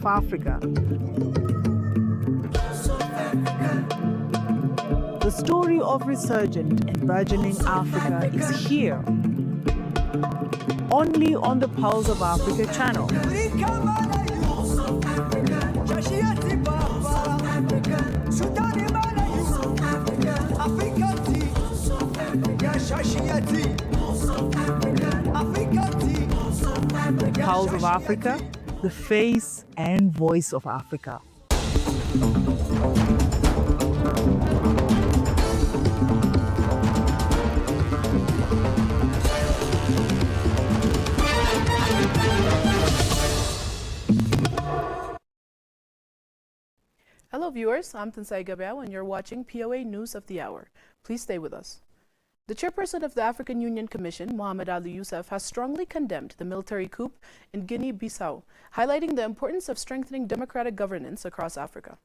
of Africa. The story of resurgent and burgeoning Africa is here, only on the Pulse of Africa channel. Pulse of Africa, the face and voice of Africa. Hello viewers, I'm IGAD and you're watching POA News of the Hour. Please stay with us. The chairperson of the African Union Commission, Mohamed Ali Youssef, has strongly condemned the military coup in Guinea-Bissau, highlighting the importance of strengthening democratic governance across Africa.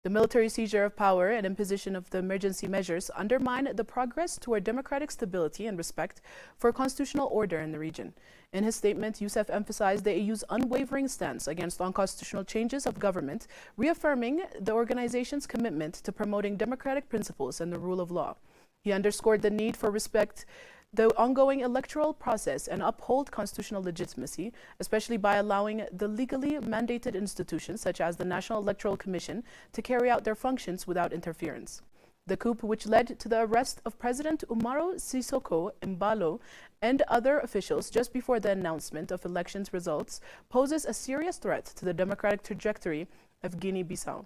The military seizure of power and imposition of the emergency measures undermine the progress toward democratic stability and respect for constitutional order in the region. In his statement, Youssef emphasized the AU's unwavering stance against unconstitutional changes of government, reaffirming the organization's commitment to promoting democratic principles and the rule of law. He underscored the need for respect the ongoing electoral process and uphold constitutional legitimacy, especially by allowing the legally mandated institutions such as the National Electoral Commission to carry out their functions without interference. The coup, which led to the arrest of President Umaro Sissoco Embalo and other officials just before the announcement of elections results, poses a serious threat to the democratic trajectory of Guinea-Bissau.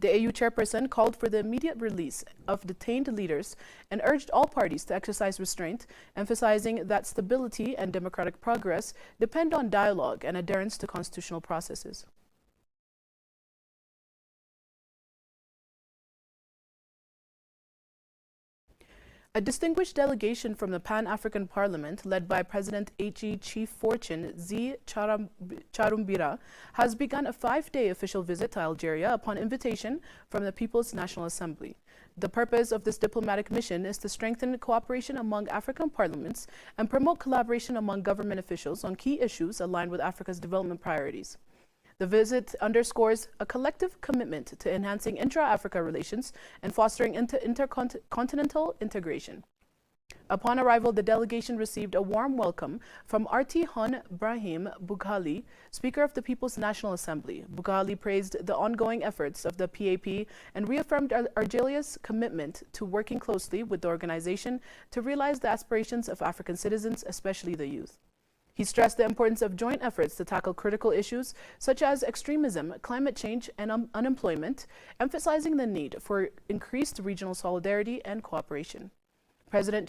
The AU chairperson called for the immediate release of detained leaders and urged all parties to exercise restraint, emphasizing that stability and democratic progress depend on dialogue and adherence to constitutional processes. A distinguished delegation from the Pan-African Parliament, led by President HE Chief Fortune Z. Charumbira, has begun a 5-day official visit to Algeria upon invitation from the People's National Assembly. The purpose of this diplomatic mission is to strengthen cooperation among African parliaments and promote collaboration among government officials on key issues aligned with Africa's development priorities. The visit underscores a collective commitment to enhancing intra-Africa relations and fostering intercontinental integration. Upon arrival, the delegation received a warm welcome from Arti Hon Brahim Bughali, Speaker of the People's National Assembly. Bughali praised the ongoing efforts of the PAP and reaffirmed Algeria's commitment to working closely with the organization to realize the aspirations of African citizens, especially the youth. He stressed the importance of joint efforts to tackle critical issues such as extremism, climate change, and unemployment, emphasizing the need for increased regional solidarity and cooperation. President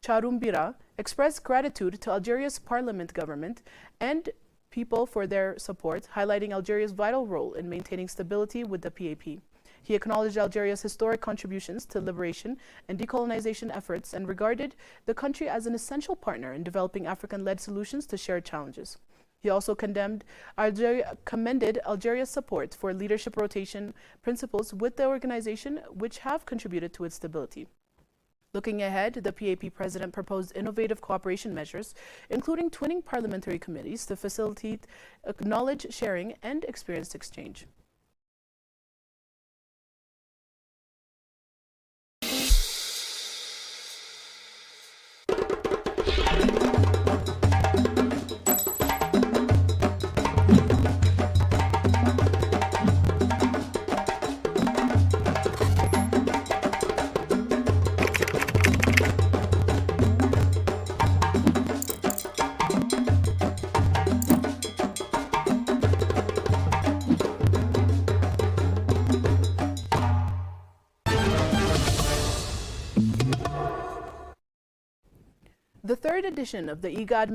Charumbira expressed gratitude to Algeria's parliament government and people for their support, highlighting Algeria's vital role in maintaining stability with the PAP. He acknowledged Algeria's historic contributions to liberation and decolonization efforts and regarded the country as an essential partner in developing African-led solutions to shared challenges. He also commended Algeria's support for leadership rotation principles with the organization, which have contributed to its stability. Looking ahead, the PAP president proposed innovative cooperation measures, including twinning parliamentary committees to facilitate knowledge sharing and experience exchange. The third edition of the IGAD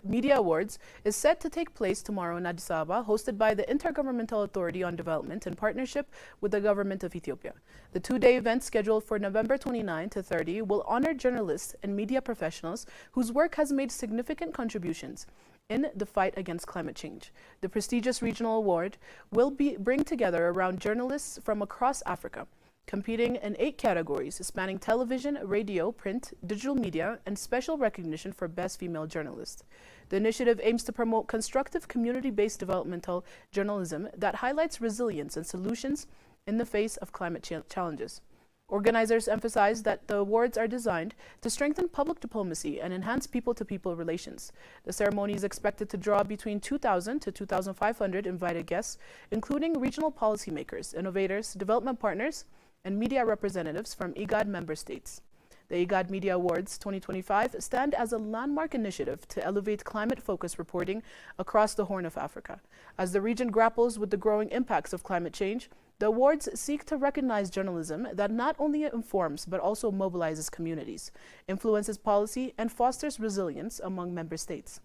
Media Awards is set to take place tomorrow in Addis Ababa, hosted by the Intergovernmental Authority on Development in partnership with the government of Ethiopia. The two-day event, scheduled for November 29 to 30, will honor journalists and media professionals whose work has made significant contributions in the fight against climate change. The prestigious regional award will bring together around journalists from across Africa. competing in 8 categories spanning television, radio, print, digital media, and special recognition for Best Female Journalist. The initiative aims to promote constructive community-based developmental journalism that highlights resilience and solutions in the face of climate challenges. Organizers emphasize that the awards are designed to strengthen public diplomacy and enhance people-to-people relations. The ceremony is expected to draw between 2,000 to 2,500 invited guests, including regional policymakers, innovators, development partners, and media representatives from IGAD member states. The IGAD Media Awards 2025 stand as a landmark initiative to elevate climate-focused reporting across the Horn of Africa. As the region grapples with the growing impacts of climate change, the awards seek to recognize journalism that not only informs but also mobilizes communities, influences policy, and fosters resilience among member states.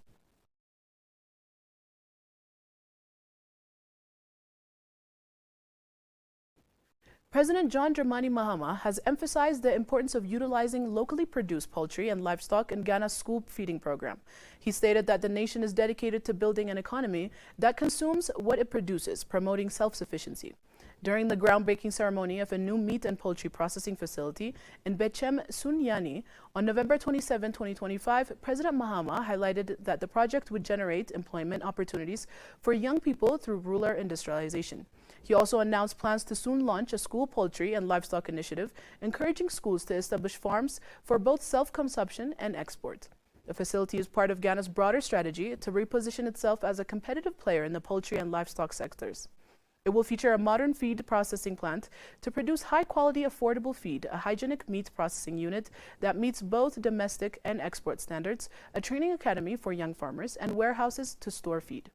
President John Dramani Mahama has emphasized the importance of utilizing locally produced poultry and livestock in Ghana's school feeding program. He stated that the nation is dedicated to building an economy that consumes what it produces, promoting self-sufficiency. During the groundbreaking ceremony of a new meat and poultry processing facility in Bechem, Sunyani, on November 27, 2025, President Mahama highlighted that the project would generate employment opportunities for young people through rural industrialization. He also announced plans to soon launch a school poultry and livestock initiative, encouraging schools to establish farms for both self-consumption and export. The facility is part of Ghana's broader strategy to reposition itself as a competitive player in the poultry and livestock sectors. It will feature a modern feed processing plant to produce high-quality, affordable feed, a hygienic meat processing unit that meets both domestic and export standards, a training academy for young farmers, and warehouses to store feed.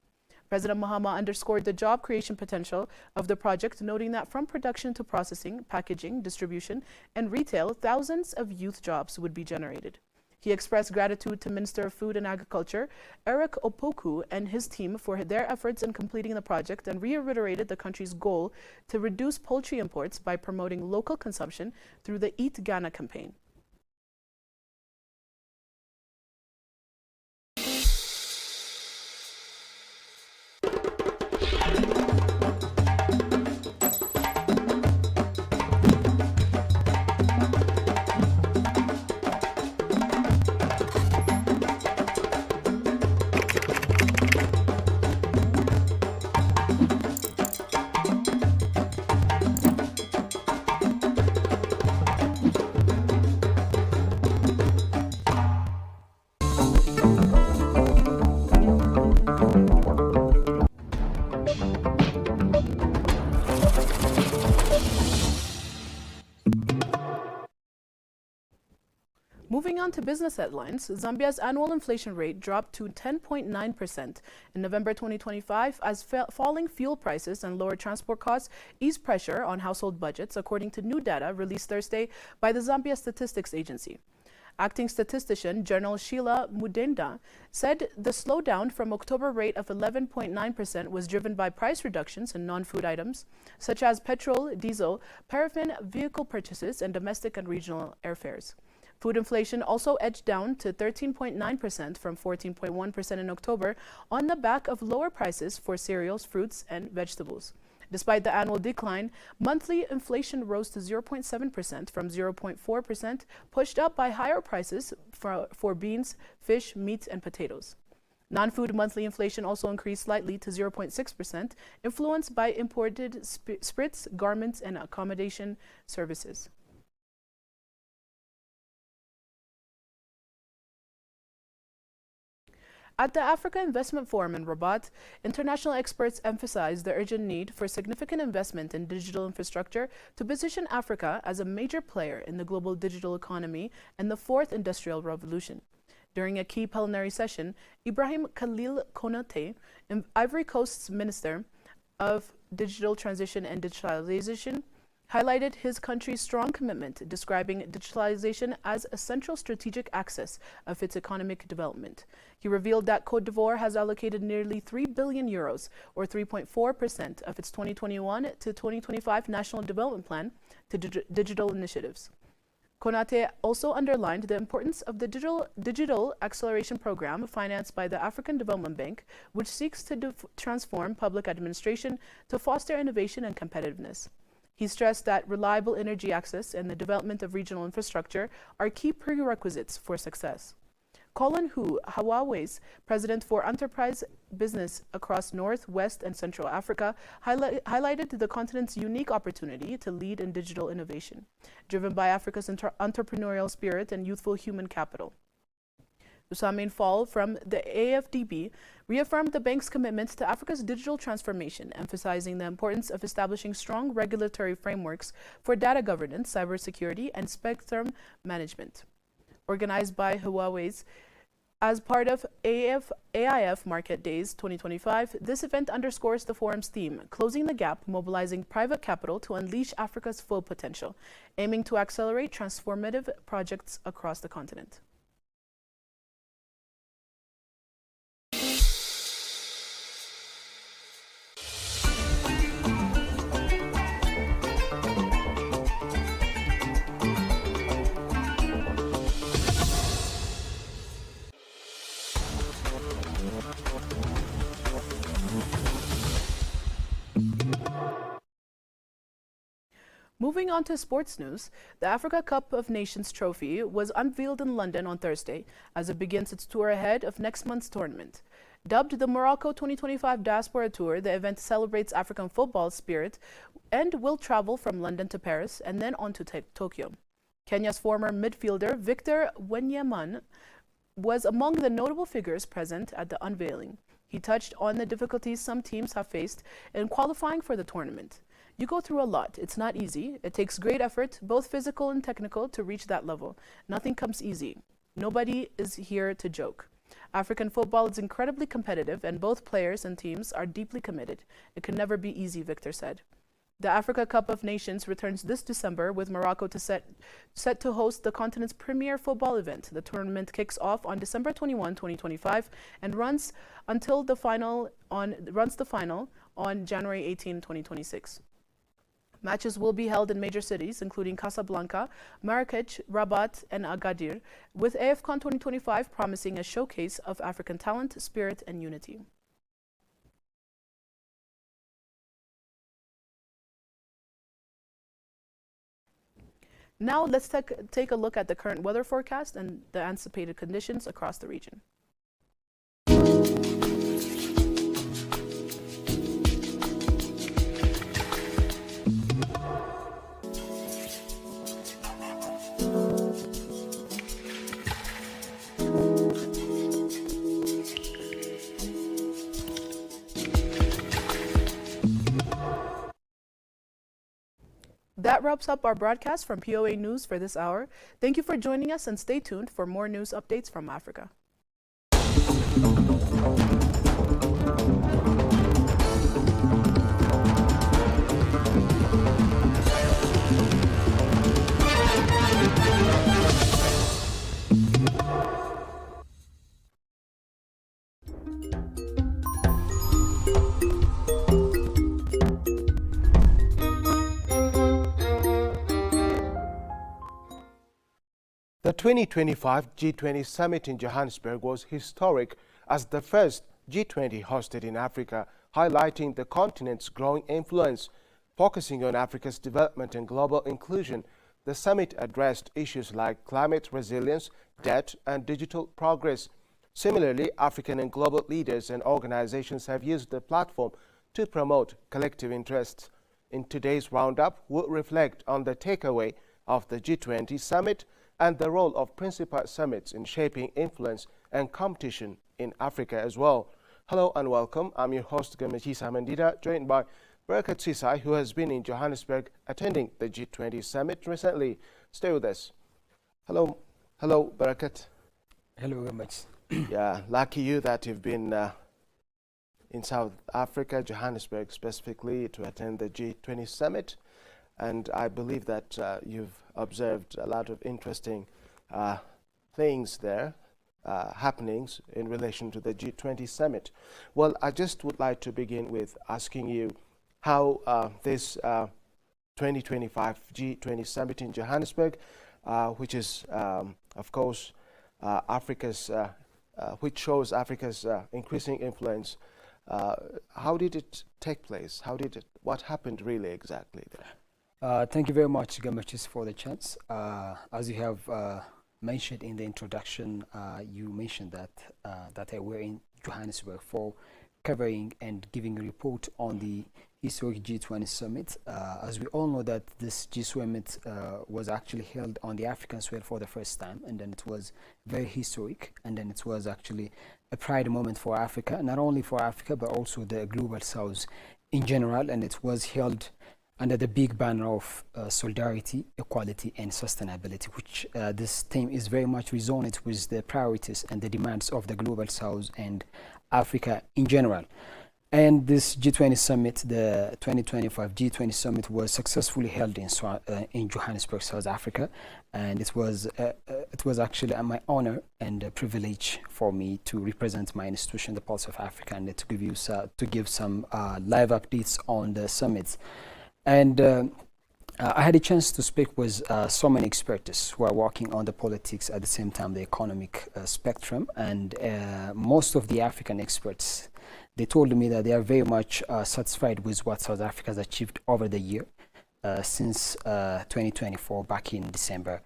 President Mahama underscored the job creation potential of the project, noting that from production to processing, packaging, distribution, and retail, thousands of youth jobs would be generated. He expressed gratitude to Minister of Food and Agriculture, Eric Opoku, and his team for their efforts in completing the project and reiterated the country's goal to reduce poultry imports by promoting local consumption through the Eat Ghana campaign. Moving on to business headlines, Zambia's annual inflation rate dropped to 10.9% in November 2025 as falling fuel prices and lower transport costs eased pressure on household budgets, according to new data released Thursday by the Zambia Statistics Agency. Acting statistician General Sheila Mudenda said the slowdown from October rate of 11.9% was driven by price reductions in non-food items such as petrol, diesel, paraffin, vehicle purchases, and domestic and regional airfares. Food inflation also edged down to 13.9% from 14.1% in October on the back of lower prices for cereals, fruits, and vegetables. Despite the annual decline, monthly inflation rose to 0.7% from 0.4%, pushed up by higher prices for beans, fish, meat, and potatoes. Non-food monthly inflation also increased slightly to 0.6%, influenced by imported spirits, garments, and accommodation services. At the Africa Investment Forum in Rabat, international experts emphasized the urgent need for significant investment in digital infrastructure to position Africa as a major player in the global digital economy and the fourth industrial revolution. During a key plenary session, Ibrahim Khalil Konate, Ivory Coast's Minister of Digital Transition and Digitalization, highlighted his country's strong commitment, describing digitalization as a central strategic axis of its economic development. He revealed that Côte d'Ivoire has allocated nearly 3 billion euros, or 3.4% of its 2021 to 2025 National Development Plan, to digital initiatives. Konate also underlined the importance of the Digital Acceleration Program financed by the African Development Bank, which seeks to transform public administration to foster innovation and competitiveness. He stressed that reliable energy access and the development of regional infrastructure are key prerequisites for success. Colin Hu, Huawei's president for enterprise business across North, West, and Central Africa, highlighted the continent's unique opportunity to lead in digital innovation, driven by Africa's entrepreneurial spirit and youthful human capital. Usamin Fall from the AFDB reaffirmed the bank's commitment to Africa's digital transformation, emphasizing the importance of establishing strong regulatory frameworks for data governance, cybersecurity, and spectrum management. Organized by Huawei's as part of AIF Market Days 2025, this event underscores the forum's theme, Closing the Gap, Mobilizing Private Capital to Unleash Africa's Full Potential, aiming to accelerate transformative projects across the continent. Moving on to sports news, the Africa Cup of Nations trophy was unveiled in London on Thursday as it begins its tour ahead of next month's tournament. Dubbed the Morocco 2025 Diaspora Tour, the event celebrates African football spirit and will travel from London to Paris and then on to Tokyo. Kenya's former midfielder Victor Wanyama was among the notable figures present at the unveiling. He touched on the difficulties some teams have faced in qualifying for the tournament. You go through a lot. It's not easy. It takes great effort, both physical and technical, to reach that level. Nothing comes easy. Nobody is here to joke. African football is incredibly competitive, and both players and teams are deeply committed. It can never be easy, Victor said. The Africa Cup of Nations returns this December, with Morocco set to host the continent's premier football event. The tournament kicks off on December 21, 2025, and runs the final on January 18, 2026. Matches will be held in major cities, including Casablanca, Marrakech, Rabat, and Agadir, with AFCON 2025 promising a showcase of African talent, spirit, and unity. Now let's take a look at the current weather forecast and the anticipated conditions across the region. That wraps up our broadcast from POA News for this hour. Thank you for joining us, and stay tuned for more news updates from Africa. The 2025 G20 summit in Johannesburg was historic as the first G20 hosted in Africa, highlighting the continent's growing influence. Focusing on Africa's development and global inclusion, the summit addressed issues like climate resilience, debt, and digital progress. Similarly, African and global leaders and organizations have used the platform to promote collective interests. In today's roundup, we'll reflect on the takeaway of the G20 summit and the role of principal summits in shaping influence and competition in Africa as well. Hello and welcome. I'm your host, Gamachisa Mandida, joined by Barakat Sisai, who has been in Johannesburg attending the G20 summit recently. Stay with us. Hello, Barakat. Hello, Gamach. Yeah, lucky you that you've been in South Africa, Johannesburg specifically, to attend the G20 summit. And I believe that you've observed a lot of interesting things there, happenings in relation to the G20 summit. Well, I just would like to begin with asking you how this 2025 G20 summit in Johannesburg, which is, of course, which shows Africa's increasing influence, how did it take place? What happened really exactly there? Thank you very much, Gamachis, for the chance. As you have mentioned in the introduction, you mentioned that I were in Johannesburg for covering and giving a report on the historic G20 summit. As we all know that this G summit was actually held on the African soil for the first time, and then it was very historic, and then it was actually a pride moment for Africa, not only for Africa but also the global south in general, and it was held under the big banner of solidarity, equality, and sustainability, which this theme is very much resonant with the priorities and the demands of the global south and Africa in general. And this G20 summit, the 2025 G20 summit, was successfully held in Johannesburg, South Africa, and it was actually my honor and a privilege for me to represent my institution, the Pulse of Africa, and to give some live updates on the summits. And I had a chance to speak with so many experts who are working on the politics at the same time the economic spectrum, and most of the African experts, they told me that they are very much satisfied with what South Africa has achieved over the year since 2024. Back in December,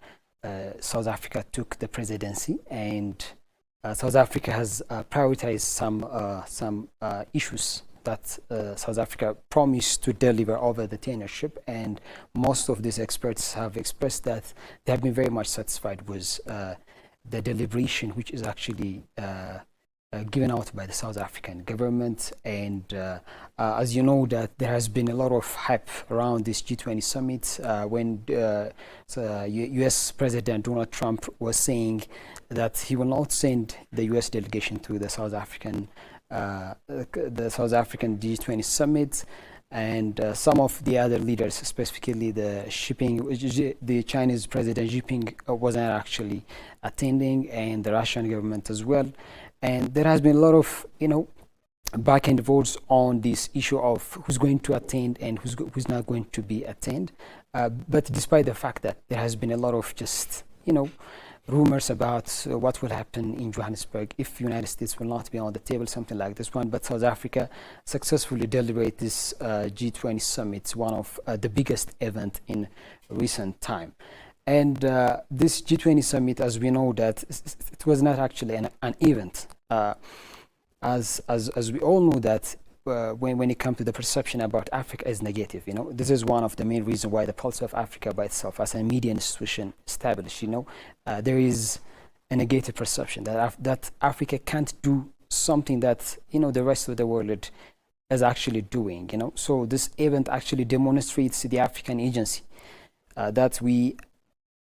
South Africa took the presidency, and South Africa has prioritized some issues that South Africa promised to deliver over the tenureship, and most of these experts have expressed that they have been very much satisfied with the deliberation which is actually given out by the South African government. And as you know, that there has been a lot of hype around this G20 summit when US President Donald Trump was saying that he will not send the US delegation to the South African G20 summit, and some of the other leaders, specifically the Chinese President Xi Jinping was not actually attending, and the Russian government as well. And there has been a lot of back and forth on this issue of who's going to attend and who's not going to be attend. But despite the fact that there has been a lot of just rumors about what will happen in Johannesburg if United States will not be on the table, something like this one. But South Africa successfully delivered this G20 summit, one of the biggest event in recent time. And this G20 summit, as we know, that it was not actually an event, as we all know that when it comes to the perception about Africa is negative. This is one of the main reasons why the Pulse of Africa by itself, as a media institution established, there is a negative perception that Africa can't do something that the rest of the world is actually doing. So this event actually demonstrates the African agency that the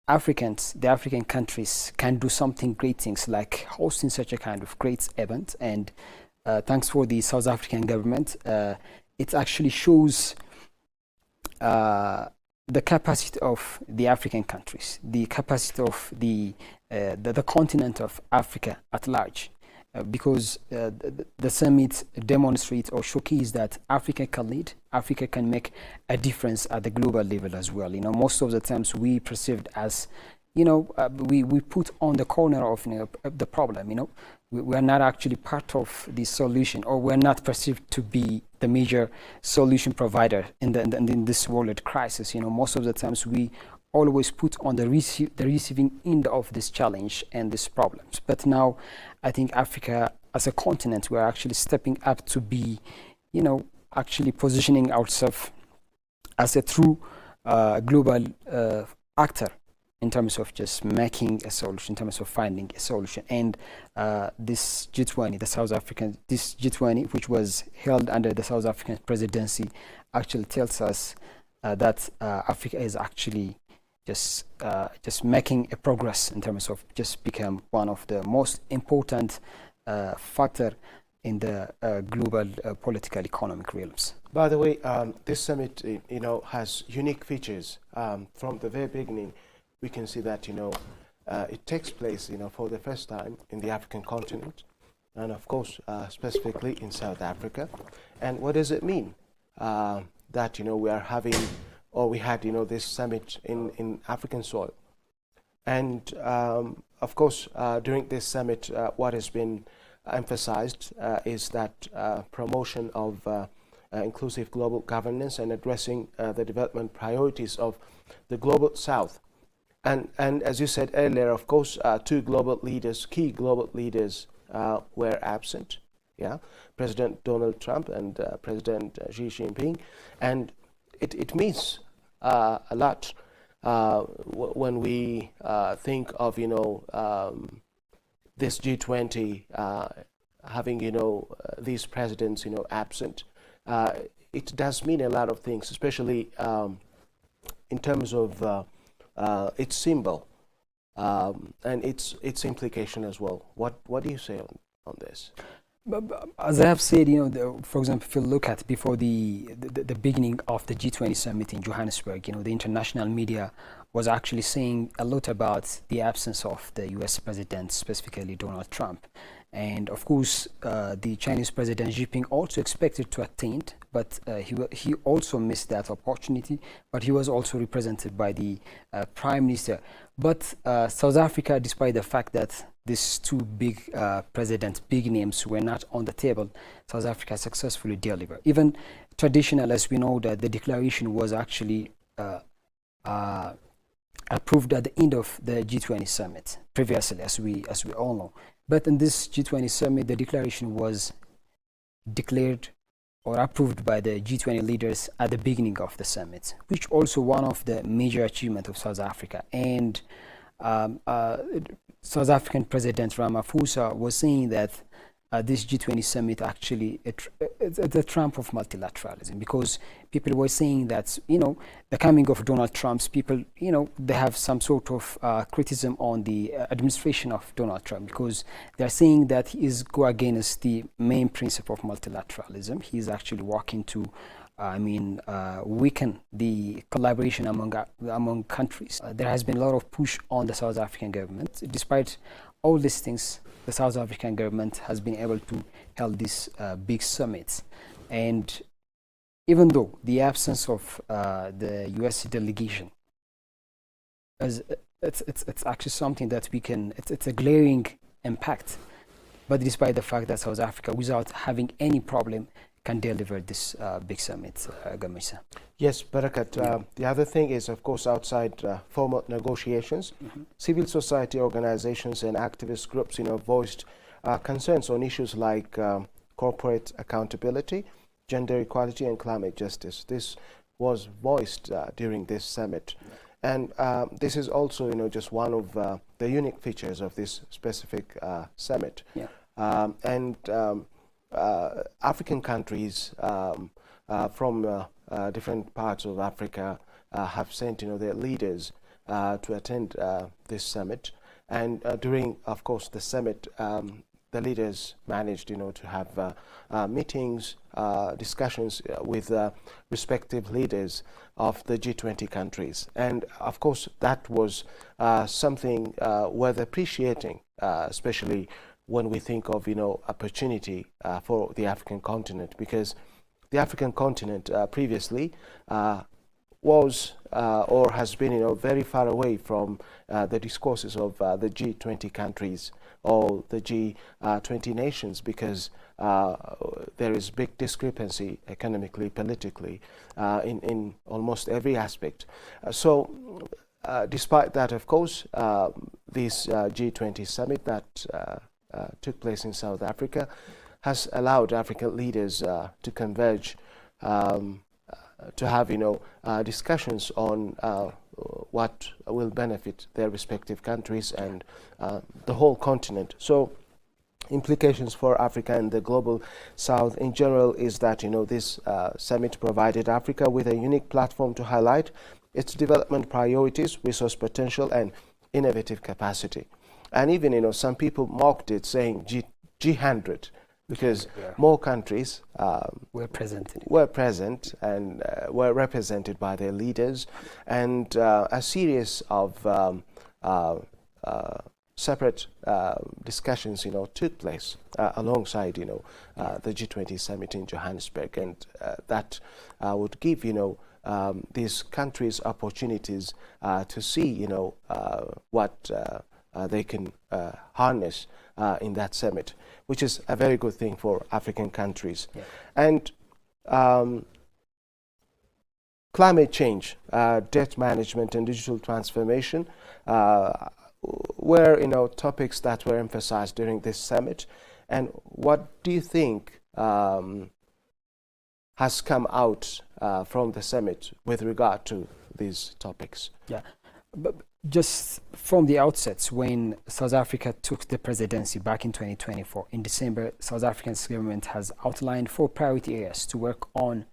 African countries can do something great things like hosting such a kind of great event. And thanks for the South African government, it actually shows the capacity of the African countries, the capacity of the continent of Africa at large, because the summit demonstrates or showcases that Africa can lead, Africa can make a difference at the global level as well. Most of the times we perceived as, we put on the corner of the problem. We are not actually part of the solution, or we're not perceived to be the major solution provider in this world crisis. Most of the times we always put on the receiving end of this challenge and these problems. But now I think Africa as a continent, we're actually stepping up to be, actually positioning ourselves as a true global actor in terms of just making a solution, in terms of finding a solution. And this G20, this G20, which was held under the South African presidency, actually tells us that Africa is actually just making a progress in terms of just become one of the most important factor in the global political economic realms. By the way, this summit, has unique features. From the very beginning, we can see that, it takes place, for the first time in the African continent, and of course, specifically in South Africa. And what does it mean that, we are having, or we had, this summit in African soil? And of course, during this summit, what has been emphasized is that promotion of inclusive global governance and addressing the development priorities of the global South. And as you said earlier, of course, two global leaders, key global leaders, were absent. Yeah, President Donald Trump and President Xi Jinping, and it means a lot when we think of this G20 having these presidents absent. It does mean a lot of things, especially in terms of its symbol and its implication as well. What do you say on this? But as I have said, for example, if you look at before the beginning of the G20 summit in Johannesburg, the international media was actually saying a lot about the absence of the U.S. president, specifically Donald Trump. And of course, the Chinese president Xi Jinping also expected to attend, but he also missed that opportunity. But he was also represented by the prime minister. But South Africa, despite the fact that these two big presidents, big names, were not on the table, South Africa successfully delivered. Even traditional, as we know, that the declaration was actually approved at the end of the G20 summit previously, as we all know. But in this G20 summit, the declaration was declared or approved by the G20 leaders at the beginning of the summit, which also one of the major achievements of South Africa. And South African President Ramaphosa was saying that this G20 summit actually it's the Trump of multilateralism, because people were saying that the coming of Donald Trump's people they have some sort of criticism on the administration of Donald Trump, because they're saying that he is go against the main principle of multilateralism. He is actually working to weaken the collaboration among countries. There has been a lot of push on the South African government. Despite all these things, the South African government has been able to hold these big summits. And even though the absence of the U.S. delegation, it's actually something that it's a glaring impact. But despite the fact that South Africa, without having any problem, can deliver this big summit, Gamisa. Yes, Barakat. The other thing is, of course, outside formal negotiations, civil society organizations and activist groups, voiced concerns on issues like corporate accountability, gender equality, and climate justice. This was voiced during this summit. And this is also, just one of the unique features of this specific summit. Yeah. African countries from different parts of Africa have sent their leaders to attend this summit, and during, of course, the summit, the leaders managed to have meetings, discussions with respective leaders of the G20 countries, and of course that was something worth appreciating, especially when we think of opportunity for the African continent, because the African continent previously was or has been very far away from the discourses of the G20 countries or the G20 nations, because there is big discrepancy economically, politically, in almost every aspect. So despite that, of course, this G20 summit that took place in South Africa has allowed African leaders to converge, to have discussions on what will benefit their respective countries and the whole continent. So implications for Africa and the global South in general is that this summit provided Africa with a unique platform to highlight its development priorities, resource potential, and innovative capacity. And even, some people mocked it, saying G100, because more countries were present and were represented by their leaders, and a series of separate discussions, took place alongside, the G20 summit in Johannesburg, and that would give, these countries opportunities to see, what they can harness in that summit, which is a very good thing for African countries. Yeah. And climate change, debt management, and digital transformation were, topics that were emphasized during this summit. And what do you think has come out from the summit with regard to these topics? Yeah, but just from the outset, when South Africa took the presidency back in 2024, in December, South Africa's government has outlined 4 priority areas to work on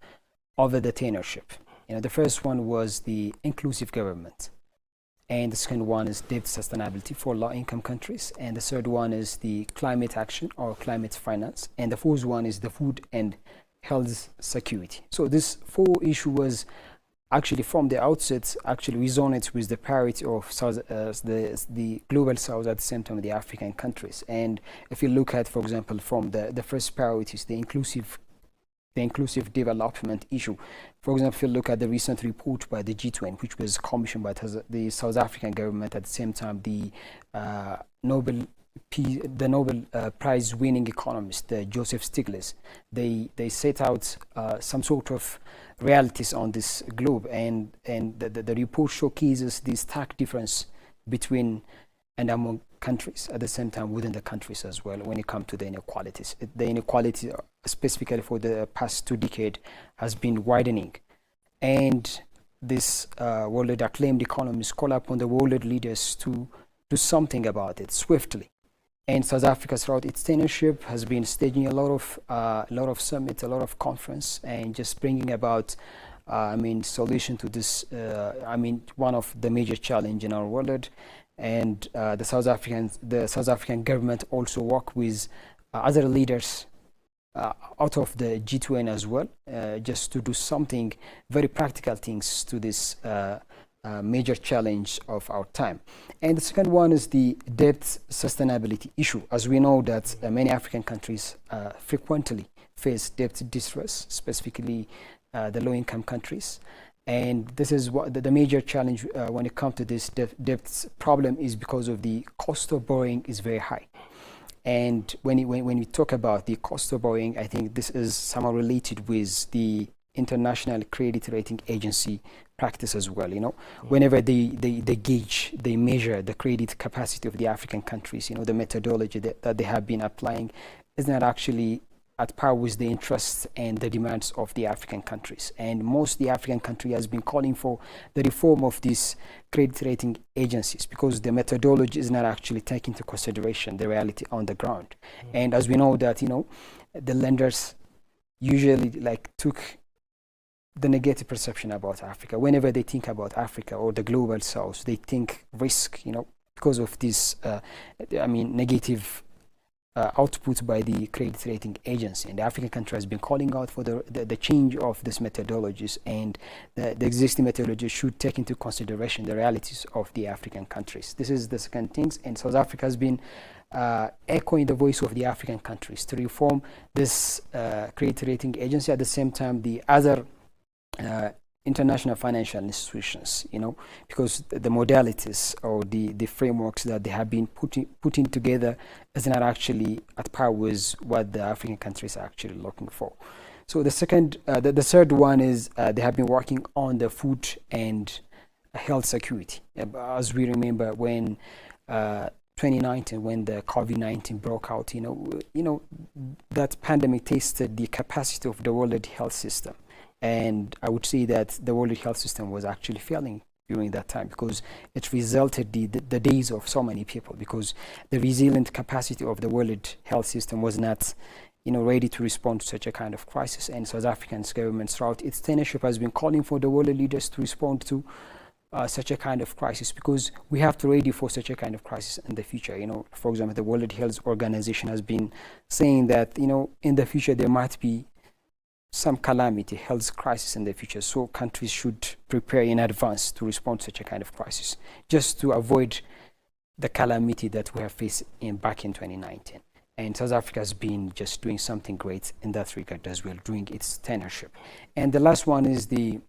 over the tenureship. The first one was the inclusive government, and the second one is debt sustainability for low-income countries, and the third one is the climate action or climate finance, and the fourth one is the food and health security. So this 4 issue was actually from the outset actually resonates with the priority of the global south, at the same time the African countries. And if you look at, for example, from the first priorities, the inclusive development issue. For example, if you look at the recent report by the G20, which was commissioned by the South African government, at the same time the Nobel Prize winning economist, Joseph Stiglitz, they set out some sort of realities on this globe, and the report showcases the stark difference between and among countries, at the same time within the countries as well, when it comes to the inequalities. The inequality, specifically for the past 2 decades, has been widening. And this world acclaimed economists call upon the world leaders to do something about it swiftly. And South Africa, throughout its tenureship, has been staging a lot of summits, a lot of conference, and just bringing about solution to this, one of the major challenge in our world. And the South African government also work with other leaders out of the G20 as well, just to do something very practical things to this major challenge of our time. And the second one is the debt sustainability issue. As we know that many African countries frequently face debt distress, specifically the low-income countries. And this is what the major challenge when it comes to this debt problem is, because of the cost of borrowing is very high. And when we talk about the cost of borrowing, I think this is somehow related with the International Credit Rating Agency practice as well. Whenever they gauge, they measure the credit capacity of the African countries, the methodology that they have been applying is not actually at par with the interests and the demands of the African countries. And most of the African country has been calling for the reform of these credit rating agencies, because the methodology is not actually taking into consideration the reality on the ground. And as we know that, the lenders usually took the negative perception about Africa. Whenever they think about Africa or the global south, they think risk, because of this, negative output by the credit rating agency. And the African country has been calling out for the change of these methodologies, and the existing methodology should take into consideration the realities of the African countries. This is the second thing, and South Africa has been echoing the voice of the African countries to reform this credit rating agency. At the same time, the other international financial institutions, because the modalities or the frameworks that they have been putting together is not actually at par with what the African countries are actually looking for. So the third one is they have been working on the food and health security. As we remember, when 2019, when the COVID-19 broke out, that pandemic tested the capacity of the World Health System. And I would say that the World Health System was actually failing during that time, because it resulted the days of so many people, because the resilient capacity of the World Health System was not ready to respond to such a kind of crisis. And South Africa's government throughout its tenureship has been calling for the world leaders to respond to such a kind of crisis, because we have to ready for such a kind of crisis in the future. For example, the World Health Organization has been saying that in the future there might be some calamity, health crisis in the future, so countries should prepare in advance to respond to such a kind of crisis, just to avoid the calamity that we have faced back in 2019. And South Africa has been just doing something great in that regard as well during its tenureship. And the last one is the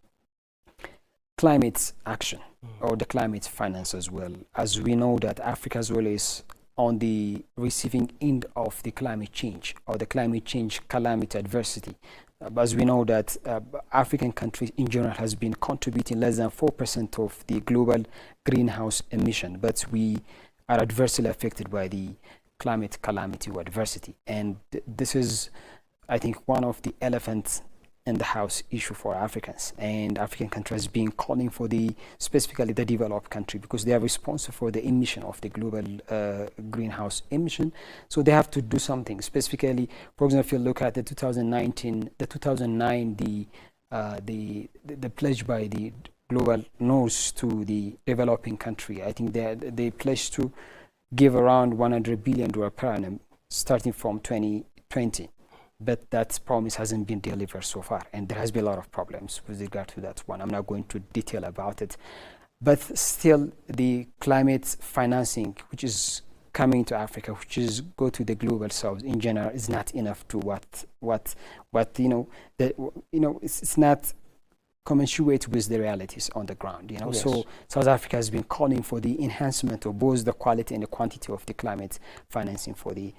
climate action or the climate finance as well. As we know that Africa as well is on the receiving end of the climate change or the climate change calamity adversity as we know that African countries in general has been contributing less than 4% of the global greenhouse emission, but we are adversely affected by the climate calamity or adversity. And this is, I think, one of the elephants in the house issue for Africans, and African countries being calling for specifically the developed country, because they are responsible for the emission of the global greenhouse emission. So they have to do something. Specifically, for example, if you look at the 2009, the pledge by the global north to the developing country, I think they pledged to give around $100 billion per annum starting from 2020. But that promise hasn't been delivered so far, and there has been a lot of problems with regard to that one. I'm not going to detail about it, but still the climate financing, which is coming to Africa, which is go to the global south in general, is not enough to what it's not commensurate with the realities on the ground. Yes. So South Africa has been calling for the enhancement of both the quality and the quantity of the climate financing for the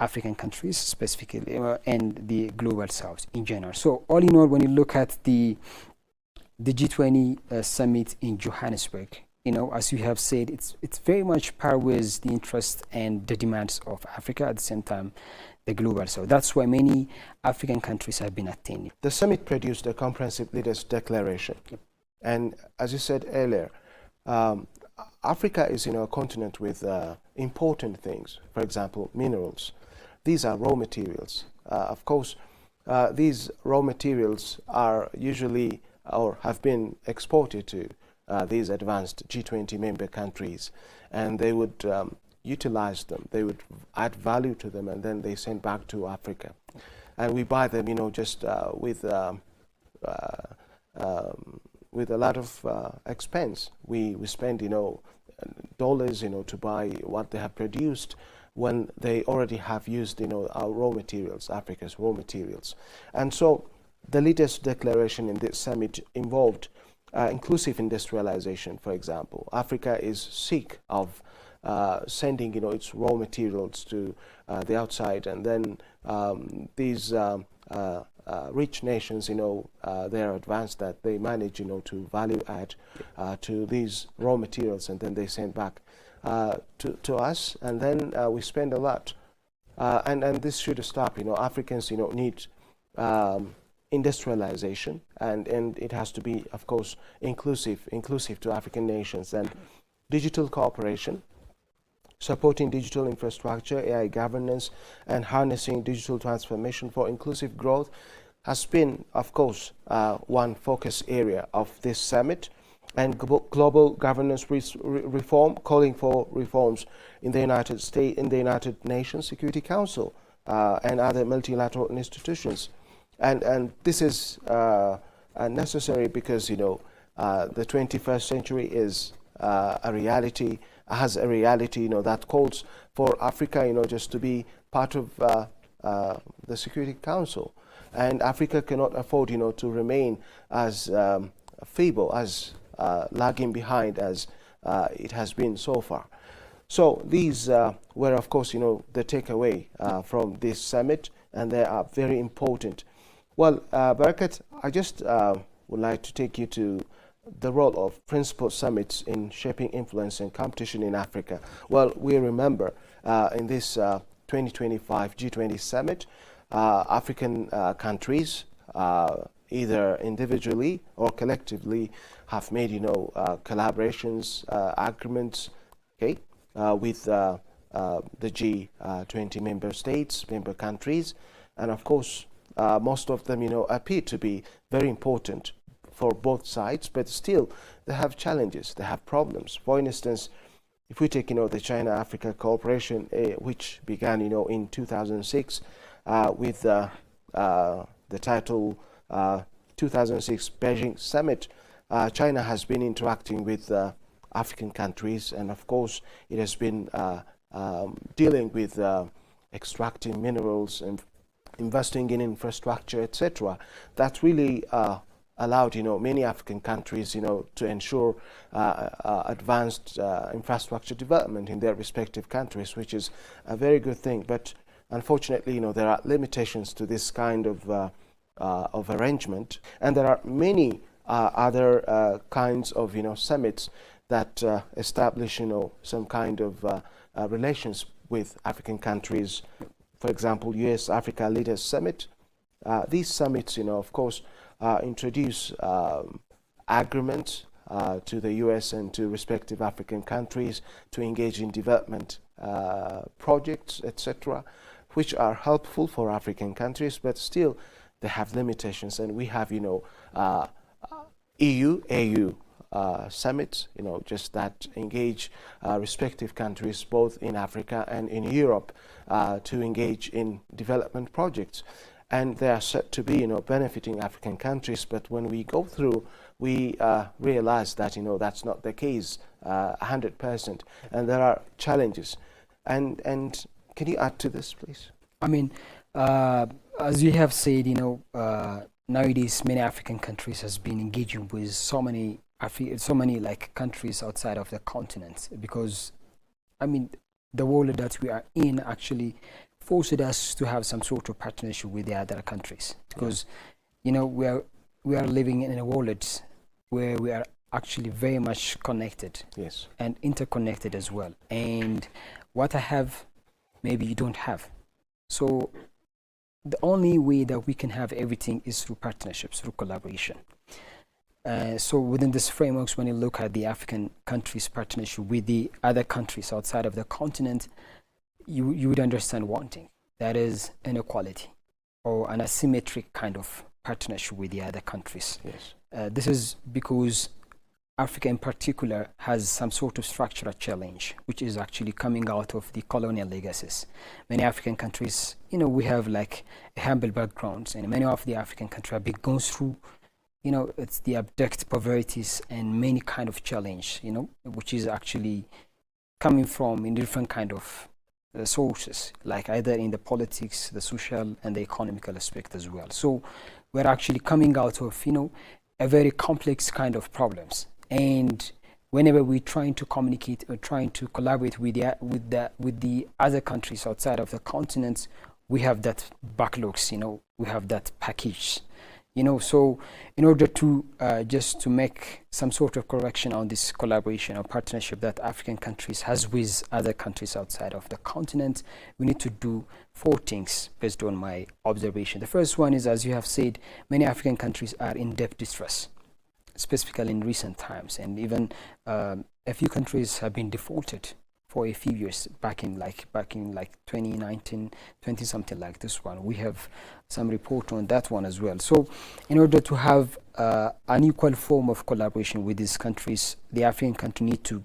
African countries specifically, and the global south in general. So all in all, when you look at the G20 summit in Johannesburg, as you have said, it's very much par with the interest and the demands of Africa, at the same time the global south. That's why many African countries have been attending. The summit produced a comprehensive leaders declaration. Yep. And as you said earlier, Africa is a continent with important things, for example, minerals. These are raw materials. Of course, these raw materials are usually or have been exported to these advanced G20 member countries, and they would utilize them. They would add value to them, and then they send back to Africa. And we buy them, just with a lot of expense. We spend, dollars, to buy what they have produced, when they already have used, our raw materials, Africa's raw materials. And so the leaders' declaration in this summit involved inclusive industrialization, for example. Africa is sick of sending, its raw materials to the outside, and then these rich nations, they are advanced that they manage, to value add to these raw materials, and then they send back to us, and then we spend a lot, and this should stop. Africans need industrialization, and it has to be, of course, inclusive to African nations, and digital cooperation, supporting digital infrastructure, AI governance, and harnessing digital transformation for inclusive growth has been, of course, one focus area of this summit. And global governance reform, calling for reforms in the United States, in the United Nations Security Council, and other multilateral institutions. And this is necessary because, the 21st century is a reality, has a reality, that calls for Africa, just to be part of the Security Council. And Africa cannot afford, to remain as feeble, as lagging behind as it has been so far. So these were, of course, the takeaway from this summit, and they are very important. Well, Barakat, I just would like to take you to the role of principal summits in shaping influence and competition in Africa. Well, we remember in this 2025 G20 summit, African countries, either individually or collectively, have made, collaborations, agreements, okay, with the G20 member countries, and of course, most of them, appear to be very important for both sides, but still they have challenges, they have problems. For instance, if we take, the China-Africa cooperation, which began, in 2006 with the title 2006 Beijing Summit, China has been interacting with African countries, and of course it has been dealing with extracting minerals and investing in infrastructure, etc. That really allowed many African countries to ensure advanced infrastructure development in their respective countries, which is a very good thing. But unfortunately, there are limitations to this kind of of arrangement. And there are many other kinds of summits that establish some kind of relations with African countries. For example, US Africa Leaders Summit. These summits, of course, introduce agreements to the US and to respective African countries to engage in development projects, etc., which are helpful for African countries, but still they have limitations. And we have, EU-AU summits, just that engage respective countries both in Africa and in Europe to engage in development projects. And they are said to be, benefiting African countries. But when we go through, we realize that, that's not the case 100%. And there are challenges. And can you add to this, please? I mean, as you have said, nowadays many African countries has been engaging with so many like countries outside of the continent, because I mean the world that we are in actually forced us to have some sort of partnership with the other countries, because we are living in a world where we are actually very much connected, and interconnected as well. And what I have, maybe you don't have. So the only way that we can have everything is through partnerships, through collaboration. So within this frameworks, when you look at the African countries' partnership with the other countries outside of the continent, you would understand one thing, that is inequality or an asymmetric kind of partnership with the other countries. This is because Africa in particular has some sort of structural challenge, which is actually coming out of the colonial legacies. Many African countries, we have like a humble backgrounds, and many of the African countries have been going through, it's the abject poverties and many kind of challenge, which is actually coming from in different kind of sources, like either in the politics, the social, and the economical aspect as well. So we're actually coming out of, a very complex kind of problems. And whenever we're trying to communicate or trying to collaborate with the other countries outside of the continent, we have that backlogs, we have that package, so in order to just to make some sort of correction on this collaboration or partnership that African countries has with other countries outside of the continent, we need to do 4 things based on my observation. The first one is, as you have said, many African countries are in debt distress, specifically in recent times, and even a few countries have been defaulted for a few years, back in like 2019, 20 something like this one. We have some report on that one as well. So in order to have an equal form of collaboration with these countries, the African country need to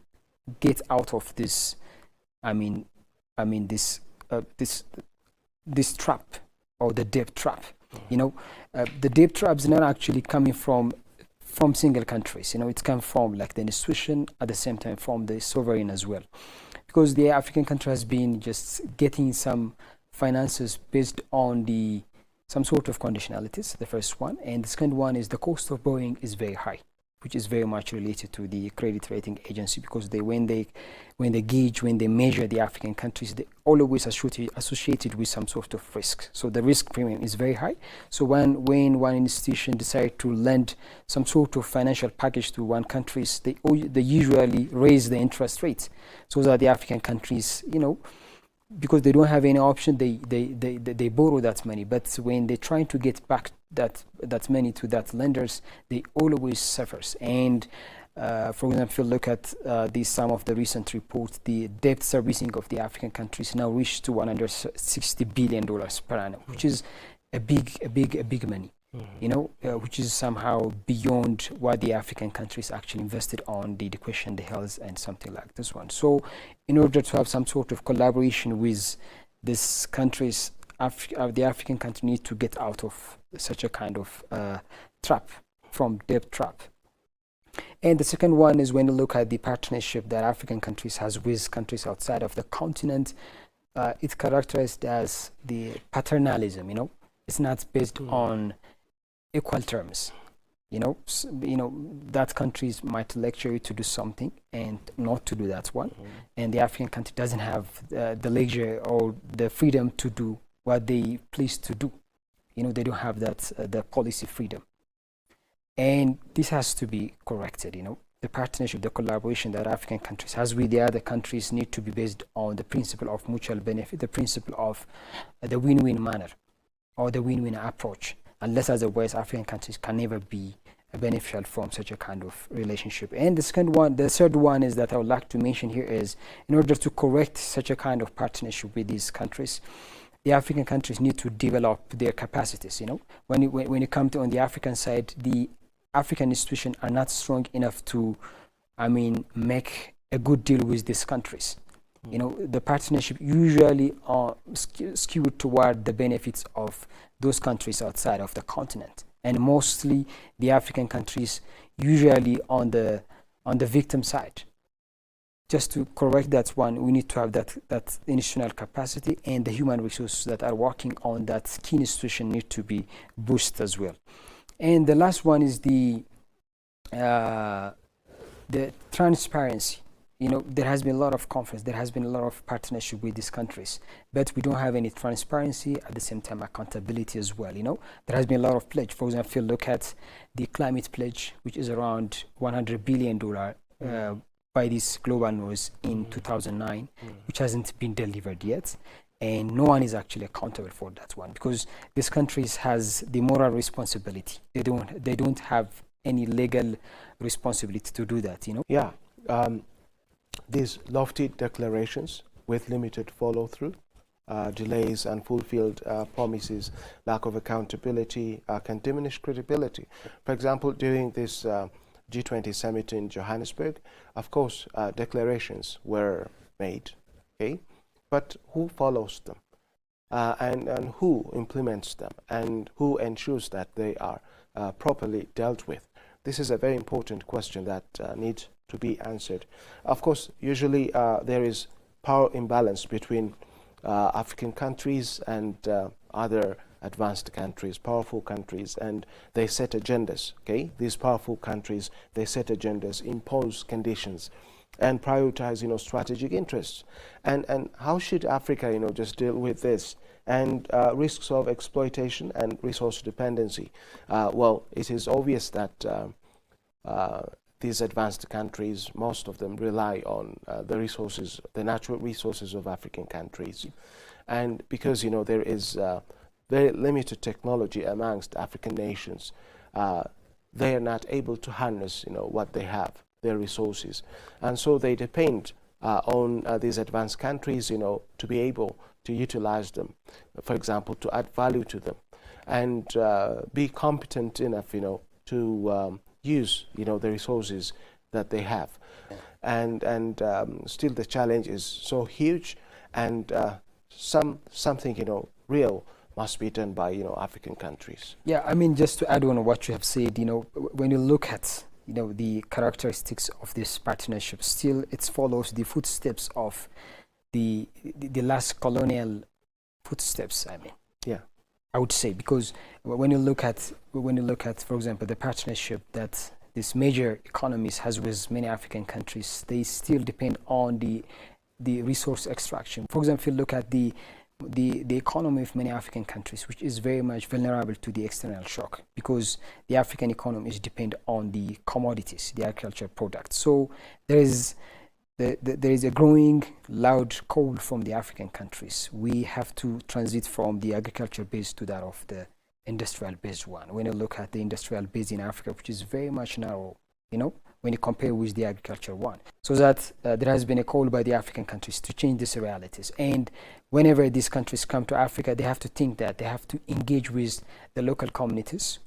get out of this, this trap, or the debt trap. The debt trap is not actually coming from single countries. It's come from like the institution, at the same time from the sovereign as well, because the African country has been just getting some finances based on some sort of conditionalities, the first one. And the second one is the cost of borrowing is very high, which is very much related to the credit rating agency, because when they measure the African countries, they always associated with some sort of risk. So the risk premium is very high. So when one institution decides to lend some sort of financial package to one country, they usually raise the interest rates, so that the African countries, because they don't have any option, they borrow that money. But when they're trying to get back that money to that lenders, they always suffers. And for example, if you look at some of the recent reports, the debt servicing of the African countries now reached to $160 billion per annum, which is a big money, which is somehow beyond what the African countries actually invested on the education, the health, and something like this one. So in order to have some sort of collaboration with these countries, the African country need to get out of such a kind of trap, from debt trap. And the second one is, when you look at the partnership that African countries has with countries outside of the continent, it's characterized as the paternalism. It's not based on equal terms. That countries might lecture you to do something and not to do that one, and the African country doesn't have the leisure or the freedom to do what they please to do. They don't have that the policy freedom, and this has to be corrected. The partnership, the collaboration that African countries has with the other countries need to be based on the principle of mutual benefit, the principle of the win-win manner or the win-win approach. Unless otherwise, African countries can never be beneficial from such a kind of relationship. And the third one is that I would like to mention here is, in order to correct such a kind of partnership with these countries, the African countries need to develop their capacities. When you come to on the African side, the African institutions are not strong enough to, make a good deal with these countries. The partnership usually are skewed toward the benefits of those countries outside of the continent, and mostly the African countries usually on the victim side. Just to correct that one, we need to have that institutional capacity, and the human resources that are working on that key institution need to be boosted as well. And the last one is the transparency. There has been a lot of conference, there has been a lot of partnership with these countries, but we don't have any transparency, at the same time accountability as well. There has been a lot of pledge. For example, if you look at the climate pledge, which is around $100 billion by this global north in 2009, which hasn't been delivered yet, and no one is actually accountable for that one, because these countries has the moral responsibility. They don't have any legal responsibility to do that. Yeah. These lofty declarations with limited follow-through, delays, unfulfilled promises, lack of accountability can diminish credibility. For example, during this G20 summit in Johannesburg, of course, declarations were made, okay, but who follows them, and who implements them, and who ensures that they are properly dealt with? This is a very important question that needs to be answered. Of course, usually there is power imbalance between African countries and other advanced countries, powerful countries, and they set agendas. Okay, these powerful countries, they set agendas, impose conditions, and prioritize, strategic interests. And how should Africa, just deal with this and risks of exploitation and resource dependency? Well, it is obvious that these advanced countries, most of them rely on the resources, the natural resources of African countries. And because, there is very limited technology amongst African nations, they are not able to harness, what they have, their resources. And so they depend on these advanced countries, to be able to utilize them, for example, to add value to them, and be competent enough, to use, the resources that they have. And still the challenge is so huge, and something, real must be done by, African countries. Yeah, just to add on what you have said, when you look at, the characteristics of this partnership, still it follows the footsteps of the last colonial footsteps, Yeah. I would say, because when you look at, for example, the partnership that these major economies has with many African countries, they still depend on the resource extraction. For example, if you look at the economy of many African countries, which is very much vulnerable to the external shock, because the African economies depend on the commodities, the agricultural products. So there is a growing loud call from the African countries. We have to transit from the agriculture base to that of the industrial based one. When you look at the industrial base in Africa, which is very much narrow, when you compare with the agriculture one. So that there has been a call by the African countries to change these realities. And whenever these countries come to Africa, they have to think that they have to engage with the local communities,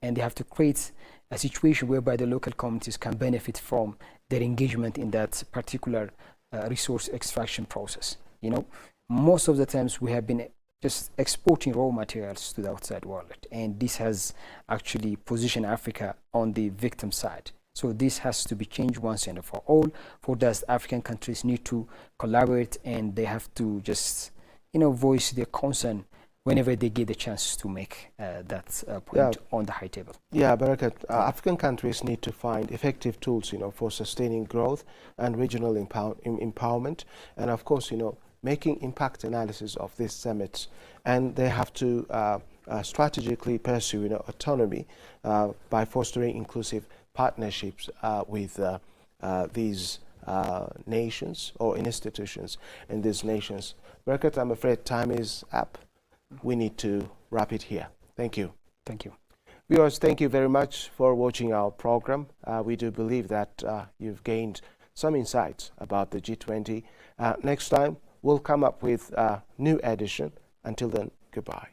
and they have to create a situation whereby the local communities can benefit from their engagement in that particular resource extraction process. Most of the times we have been just exporting raw materials to the outside world, and this has actually positioned Africa on the victim side. So this has to be changed once and for all. For that, African countries need to collaborate, and they have to just, voice their concern whenever they get the chance to make that point on the high table. Yeah, Barakat, African countries need to find effective tools, for sustaining growth and regional empowerment, and of course, making impact analysis of these summits. And they have to strategically pursue autonomy by fostering inclusive partnerships with these nations or institutions in these nations. Berkat, I'm afraid time is up. We need to wrap it here. Thank you. Thank you. Viewers, thank you very much for watching our program. We do believe that you've gained some insights about the G20. Next time, we'll come up with a new edition. Until then, goodbye.